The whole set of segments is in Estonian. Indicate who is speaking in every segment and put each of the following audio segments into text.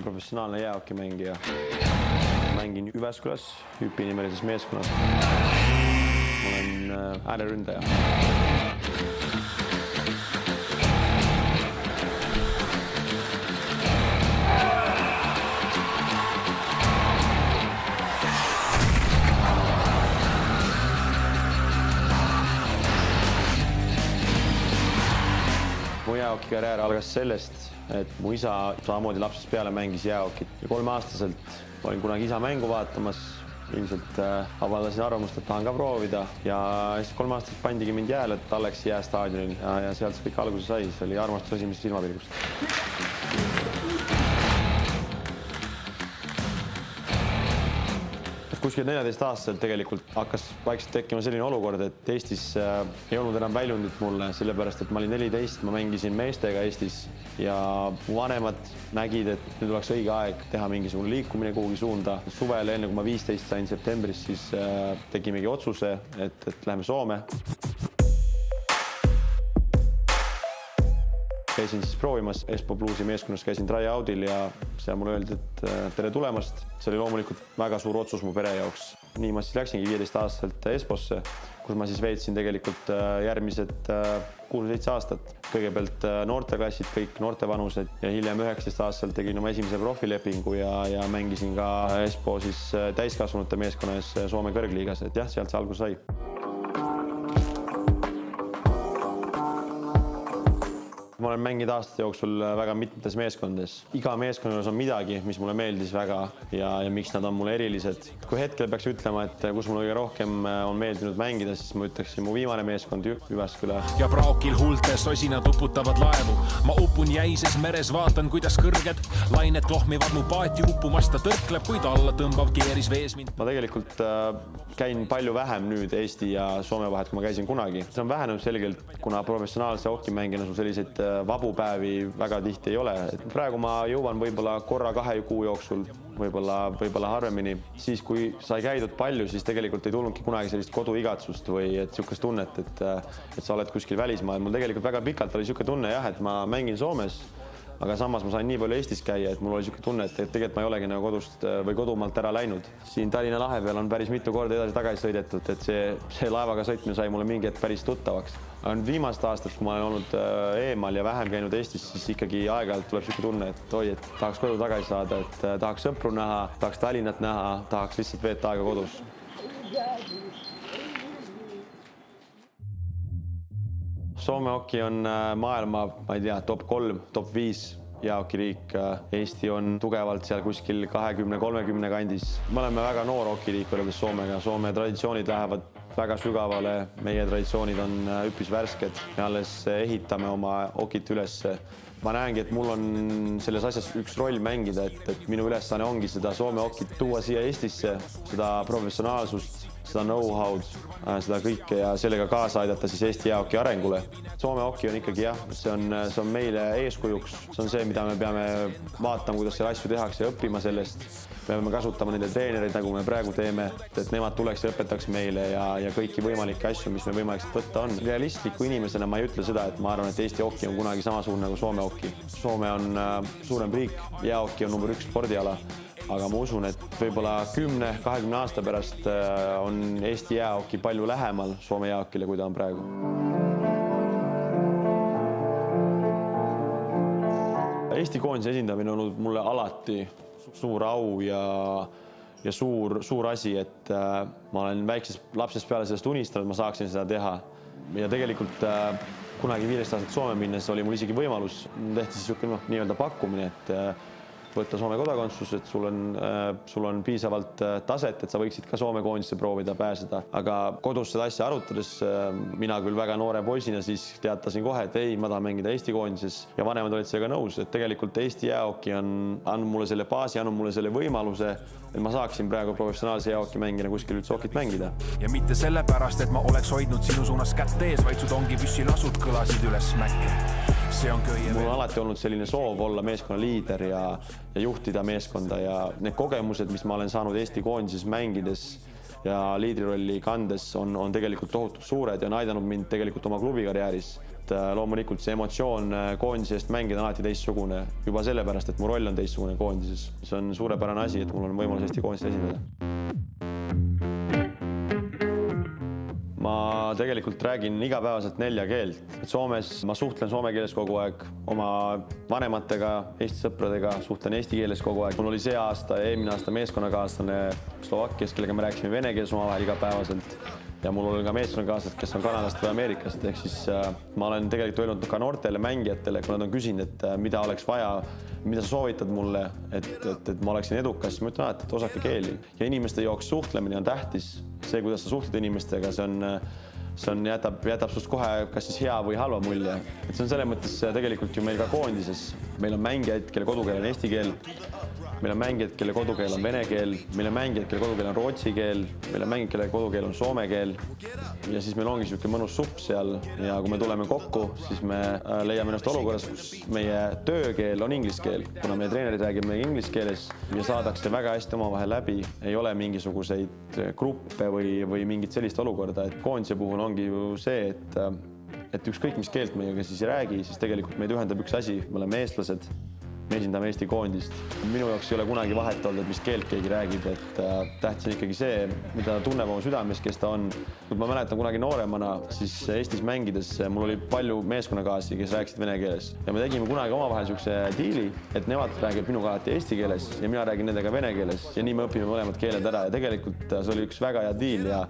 Speaker 1: professionaalne jäähokimängija. Mängin Jyväskyläs hüppinimelises meeskonnas. Ma olen ääreründaja. Mu jäähokikarjäär algas sellest, et mu isa samamoodi lapsest peale mängis jäähokit ja 3-aastaselt olin kunagi isa mängu vaatamas. Ilmselt avaldasin arvamust, et tahan ka proovida ja siis 3-aastaselt pandigi mind jääle Talleksi jäästaadionil ja sealt see kõik alguse sai. See oli armastus esimesest silmapilgust. Kuskil 14-aastaselt tegelikult hakkas vaikselt tekkima selline olukord, et Eestis ei olnud enam väljundit mulle, sellepärast et ma olin 14, ma mängisin meestega Eestis ja vanemad nägid, et nüüd oleks õige aeg teha mingisugune liikumine kuhugi suunda. Suvel, enne kui ma 15 sain septembris, siis tegimegi otsuse, et läheme Soome. Käisin siis proovimas Espoo Bluesi meeskonnas, käisin tryout'il ja seal mulle öeldi, et tere tulemast. See oli loomulikult väga suur otsus mu pere jaoks. Nii ma siis läksingi 15-aastaselt Espoosse, kus ma siis veetsin tegelikult järgmised 6-7 aastat. Kõigepealt noorteklassid, kõik noortevanused ja hiljem 19-aastaselt tegin oma esimese profilepingu ja mängisin ka Espoo siis täiskasvanute meeskonnas Soome kõrgliigas. Et jah, sealt see algus sai. Ma olen mänginud aastate jooksul väga mitmetes meeskondades. Iga meeskonnas on midagi, mis mulle meeldis väga ja miks nad on mulle erilised. Kui hetkel peaks ütlema, et kus mulle kõige rohkem on meeldinud mängida, siis ma ütleksin mu viimane meeskond Jyväskylä.
Speaker 2: Ja praokil hultes osinad uputavad laevu. Ma upun jäises meres, vaatan, kuidas kõrged lained klohmivad mu paati uppumast. Ta tõrkleb, kuid alla tõmbav keeris vees mind.
Speaker 1: Ma tegelikult käin palju vähem nüüd Eesti ja Soome vahet, kui ma käisin kunagi. See on vähenenud selgelt, kuna professionaalse hokimängina sul selliseid vabu päevi väga tihti ei ole. Praegu ma jõuan võib-olla korra 2 kuu jooksul, võib-olla harvemini. Siis, kui sai käidud palju, siis tegelikult ei tulnudki kunagi sellist koduigatsust või niisugust tunnet, et sa oled kuskil välismaal. Mul tegelikult väga pikalt oli niisugune tunne, jah, et ma mängin Soomes, aga samas ma sain nii palju Eestis käia, et mul oli niisugune tunne, et tegelikult ma ei olegi nagu kodust või kodumaalt ära läinud. Siin Tallinna lahe peal on päris mitu korda edasi-tagasi sõidetud, et see laevaga sõitmine sai mulle mingi hetk päris tuttavaks. Aga nüüd viimast aastat, kui ma olen olnud eemal ja vähem käinud Eestis, siis ikkagi aeg-ajalt tuleb niisugune tunne, et oi, et tahaks kodu tagasi saada, et tahaks sõpru näha, tahaks Tallinnat näha, tahaks lihtsalt veeta aega kodus. Soome hoki on maailma, ma ei tea, top 3, top 5 jäähokiriik. Eesti on tugevalt seal kuskil 20-30 kandis. Me oleme väga noor hokiriik võrreldes Soomega. Soome traditsioonid lähevad väga sügavale. Meie traditsioonid on üpris värsked. Me alles ehitame oma hokit üles. Ma näengi, et mul on selles asjas üks roll mängida, et minu ülesanne ongi seda Soome hokit tuua siia Eestisse, seda professionaalsust, seda know-how'd, seda kõike ja sellega kaasa aidata siis Eesti jäähoki arengule. Soome hoki on ikkagi jah, see on meile eeskujuks. See on see, mida me peame vaatama, kuidas selle asju tehakse ja õppima sellest. Peame kasutama nende treenereid, nagu me praegu teeme, et nemad tuleks ja õpetaks meile ja kõiki võimalikke asju, mis me võimalik võtta on. Realistliku inimesena ma ei ütle seda, et ma arvan, et Eesti hoki on kunagi samasugune nagu Soome hoki. Soome on suurem riik, jäähoki on number 1 spordiala. Aga ma usun, et võib-olla 10-20 aasta pärast on Eesti jäähoki palju lähemal Soome jäähokile, kui ta on praegu. Eesti koondise esindamine on olnud mulle alati suur au ja suur asi, et ma olen väiksest lapsest peale sellest unistanud, ma saaksin seda teha. Ja tegelikult kunagi 15 aastat Soome minnes oli mul isegi võimalus, tehti siis nii-öelda pakkumine, et võtta Soome kodakondsus, et sul on piisavalt taset, et sa võiksid ka Soome koondisse proovida pääseda. Aga kodus seda asja arutades, mina küll väga noore poisina siis teatasin kohe, et ei, ma tahan mängida Eesti koondises ja vanemad olid sellega nõus, et tegelikult Eesti jäähoki on andnud mulle selle baasi, andnud mulle selle võimaluse, et ma saaksin praegu professionaalse jäähoki mängina kuskil üldse hokit mängida.
Speaker 2: Ja mitte sellepärast, et ma oleks hoidnud sinu suunas kätt ees, vaid su tongi püssilasud kõlasid üles mäkke. Mul on alati olnud selline soov olla meeskonna liider ja juhtida meeskonda ja need kogemused, mis ma olen saanud Eesti koondises mängides ja liidrirolli kandes on tegelikult tohutult suured ja on aidanud mind tegelikult oma klubikarjääris.
Speaker 1: et loomulikult see emotsioon koondise eest mängida on alati teistsugune juba sellepärast, et mu roll on teistsugune koondises. See on suurepärane asi, et mul on võimalus Eesti koondist esindada. Ma tegelikult räägin igapäevaselt 4 keelt. Soomes ma suhtlen soome keeles kogu aeg, oma vanematega, Eesti sõpradega, suhtlen eesti keeles kogu aeg. Mul oli see aasta ja eelmine aasta meeskonnakaaslane Slovakkias, kellega me rääkisime vene keeles omavahel igapäevaselt. Ja mul oli ka meeskonnakaaslased, kes on Kanadast või Ameerikast. Ehk siis ma olen tegelikult öelnud ka noortele mängijatele, kui nad on küsinud, et mida oleks vaja, mida sa soovitad mulle, et ma oleksin edukas, siis ma ütlen alati, et osake keeli. Ja inimeste jaoks suhtlemine on tähtis. See, kuidas sa suhtled inimestega, see jätab sust kohe kas siis hea või halva mulje. Et see on selles mõttes tegelikult ju meil ka koondises. Meil on mängijaid, kelle kodukeel on eesti keel. Meil on mängijad, kelle kodukeel on vene keel, meil on mängijad, kelle kodukeel on rootsi keel, meil on mängijad, kelle kodukeel on soome keel. Ja siis meil ongi selline mõnus supp seal ja kui me tuleme kokku, siis me leiame ennast olukorras, kus meie töökeel on inglise keel, kuna meie treenerid räägib meie inglise keeles ja saadakse väga hästi omavahel läbi. Ei ole mingisuguseid gruppe või mingit sellist olukorda, et koondise puhul ongi ju see, et ükskõik mis keelt meiega siis ei räägi, siis tegelikult meid ühendab üks asi, me oleme eestlased. Me esindame Eesti koondist. Minu jaoks ei ole kunagi vahet olnud, et mis keelt keegi räägib, et tähtis on ikkagi see, mida ta tunneb oma südames, kes ta on. Kui ma mäletan kunagi nooremana, siis Eestis mängides mul oli palju meeskonnakaasi, kes rääkisid vene keeles. Ja me tegime kunagi omavahel sihukese diili, et nemad räägivad minuga alati eesti keeles ja mina räägin nendega vene keeles ja nii me õpime mõlemad keeled ära ja tegelikult see oli üks väga hea diil ja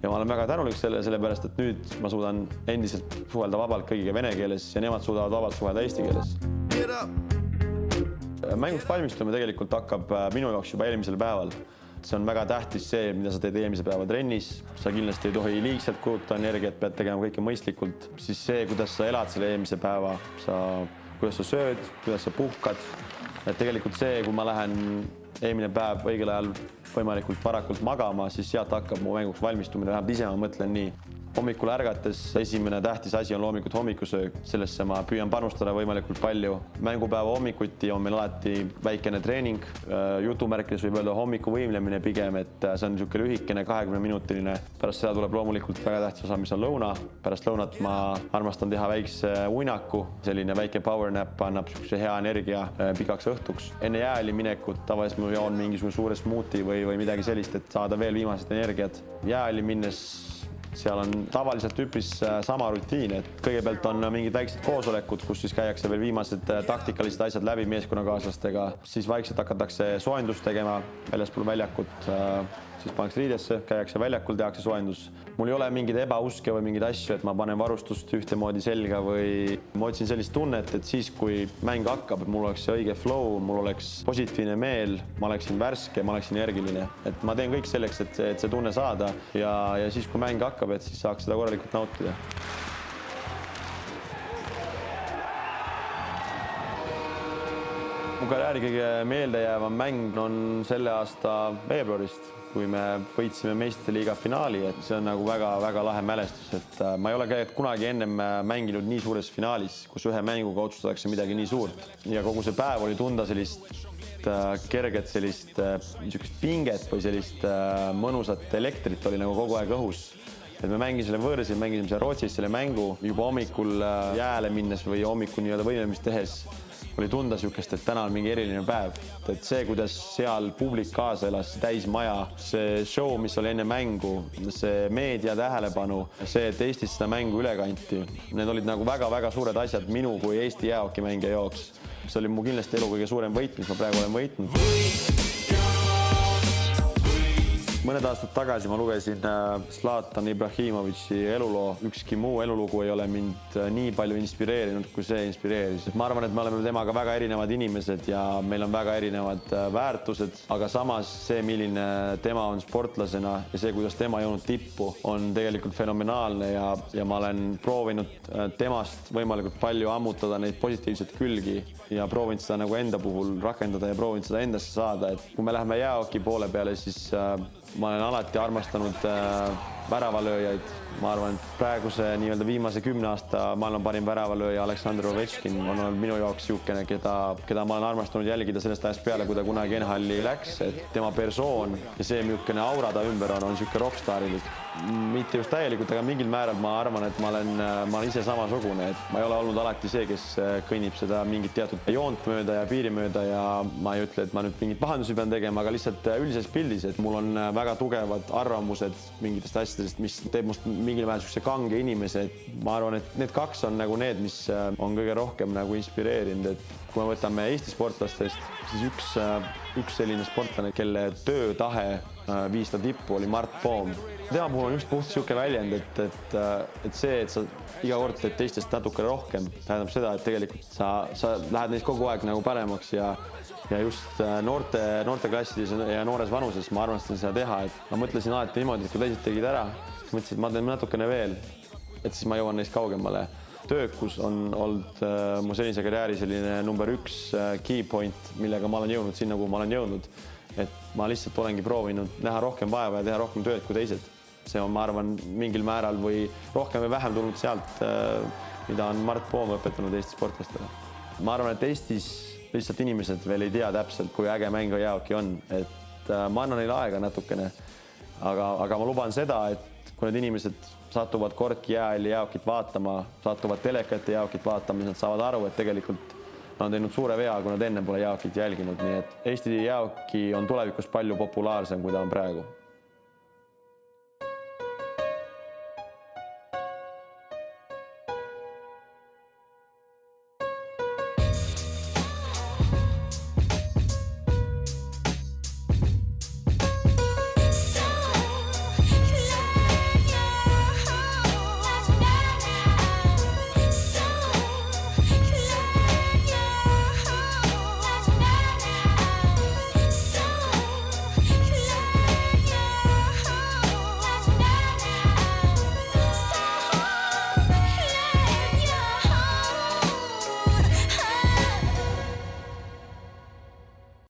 Speaker 1: ma olen väga tänulik sellepärast, et nüüd ma suudan endiselt suhelda vabalt kõigiga vene keeles ja nemad suudavad vabalt suhelda eesti keeles. Mänguks valmistume tegelikult hakkab minu jaoks juba eelmisel päeval. See on väga tähtis see, mida sa teed eelmise päeva trennis. Sa kindlasti ei tohi liigselt kulutada energiat, pead tegema kõike mõistlikult. Siis see, kuidas sa elad selle eelmise päeva, kuidas sa sööd, kuidas sa puhkad. Et tegelikult see, kui ma lähen eelmine päev õigel ajal võimalikult varakult magama, siis sealt hakkab mu mänguks valmistumine. Vähemalt ise ma mõtlen nii. Hommikul ärgates esimene tähtis asi on loomulikult hommikusöök. Sellesse ma püüan panustada võimalikult palju. Mängupäeva hommikuti on meil alati väikene treening. Jutumärkides võib öelda hommikuvõimlemine pigem, et see on niisugune lühikene 20-minutiline. Pärast seda tuleb loomulikult väga tähtis osa, mis on lõuna. Pärast lõunat ma armastan teha väikse uinaku. Selline väike power nap annab niisuguse hea energia pikaks õhtuks. Enne jääli minekut tavaliselt ma joon mingisugune suure smuuti või midagi sellist, et saada veel viimased energiat. Jääli minnes seal on tavaliselt üpris sama rutiin, et kõigepealt on mingid väiksed koosolekud, kus siis käiakse veel viimased taktikalised asjad läbi meeskonnakaaslastega, siis vaikselt hakatakse soendust tegema väljaspool väljakut, siis pannakse riidesse, käiakse väljakul, tehakse soendus. Mul ei ole mingeid ebauske või mingeid asju, et ma panen varustust ühtemoodi selga või ma otsin sellist tunnet, et siis kui mäng hakkab, mul oleks see õige flow, mul oleks positiivne meel, ma oleksin värske, ma oleksin energiline. Et ma teen kõik selleks, et see tunne saada ja siis kui mäng hakkab, et siis saaks seda korralikult nautida. Mu karjääri kõige meeldejäävam mäng on selle aasta veebruarist, kui me võitsime meistrite liiga finaali, et see on nagu väga lahe mälestus, et ma ei ole kunagi ennem mänginud nii suures finaalis, kus ühe mänguga otsustatakse midagi nii suurt. Ja kogu see päev oli tunda sellist kerget sellist pinget või sellist mõnusat elektrit oli nagu kogu aeg õhus. Et me mängisime võõrsil, mängisime Rootsis selle mängu juba hommikul jääle minnes või hommikul nii-öelda võimemist tehes oli tunda niisugust, et täna on mingi eriline päev. Et see, kuidas seal publik kaasa elas, täis maja, see show, mis oli enne mängu, see meedia tähelepanu, see, et Eestis seda mängu üle kanti, need olid nagu väga suured asjad minu kui Eesti jäähokimängija jaoks. See oli mu kindlasti elu kõige suurem võit, mis ma praegu olen võitnud. Mõned aastad tagasi ma lugesin Zlatan Ibrahimovitši eluloo. Ükski muu elulugu ei ole mind nii palju inspireerinud, kui see inspireeris. Ma arvan, et me oleme temaga väga erinevad inimesed ja meil on väga erinevad väärtused, aga samas see, milline tema on sportlasena ja see, kuidas tema jõudnud tippu, on tegelikult fenomenaalne ja ma olen proovinud temast võimalikult palju ammutada neid positiivseid külgi ja proovinud seda nagu enda puhul rakendada ja proovinud seda endasse saada. Et kui me läheme jäähoki poole peale, siis ma olen alati armastanud väravalööjaid. Ma arvan, et praeguse nii-öelda viimase 10 aasta maailma parim väravalööja Aleksandr Ovechkin on olnud minu jaoks niisugune, keda ma olen armastanud jälgida sellest ajast peale, kui ta kunagi NHL-i läks, et tema persoon ja see, milline aura ta ümber on niisugune rockstarilik. Mitte just täielikult, aga mingil määral ma arvan, et ma olen ise samasugune, et ma ei ole olnud alati see, kes kõnnib seda mingit teatud joont mööda ja piiri mööda ja ma ei ütle, et ma nüüd mingit pahandusi pean tegema, aga lihtsalt üldises pildis, et mul on väga tugevad arvamused mingitest asjadest, mis teeb must mingil määral niisuguse kange inimese, et ma arvan, et need kaks on nagu need, mis on kõige rohkem nagu inspireerinud, et kui me võtame Eesti sportlastest, siis üks selline sportlane, kelle töötahe viis ta tippu, oli Mart Poom. Tema puhul on just puht niisugune väljend, et see, et sa iga kord teed teistest natuke rohkem, tähendab seda, et tegelikult sa lähed neist kogu aeg nagu paremaks ja just noorteklassides ja noores vanuses ma armastan seda teha, et ma mõtlesin alati niimoodi, et kui teised tegid ära, siis mõtlesin, et ma teen natukene veel, et siis ma jõuan neist kaugemale. Töökus on olnud mu senise karjääri selline number 1 key point, millega ma olen jõudnud sinna, kuhu ma olen jõudnud. Et ma lihtsalt olengi proovinud näha rohkem vaeva ja teha rohkem tööd kui teised. See on, ma arvan, mingil määral või rohkem või vähem tulnud sealt, mida on Mart Poom õpetanud Eesti sportlastele. Ma arvan, et Eestis lihtsalt inimesed veel ei tea täpselt, kui äge mäng jäähoki on. Et ma annan neile aega natukene, aga ma luban seda, et kui need inimesed satuvad kordki jäähalli jäähokit vaatama, satuvad telekate jäähokit vaatama, siis nad saavad aru, et tegelikult nad on teinud suure vea, kui nad enne pole jäähokit jälginud. Nii et Eesti jäähoki on tulevikus palju populaarsem, kui ta on praegu.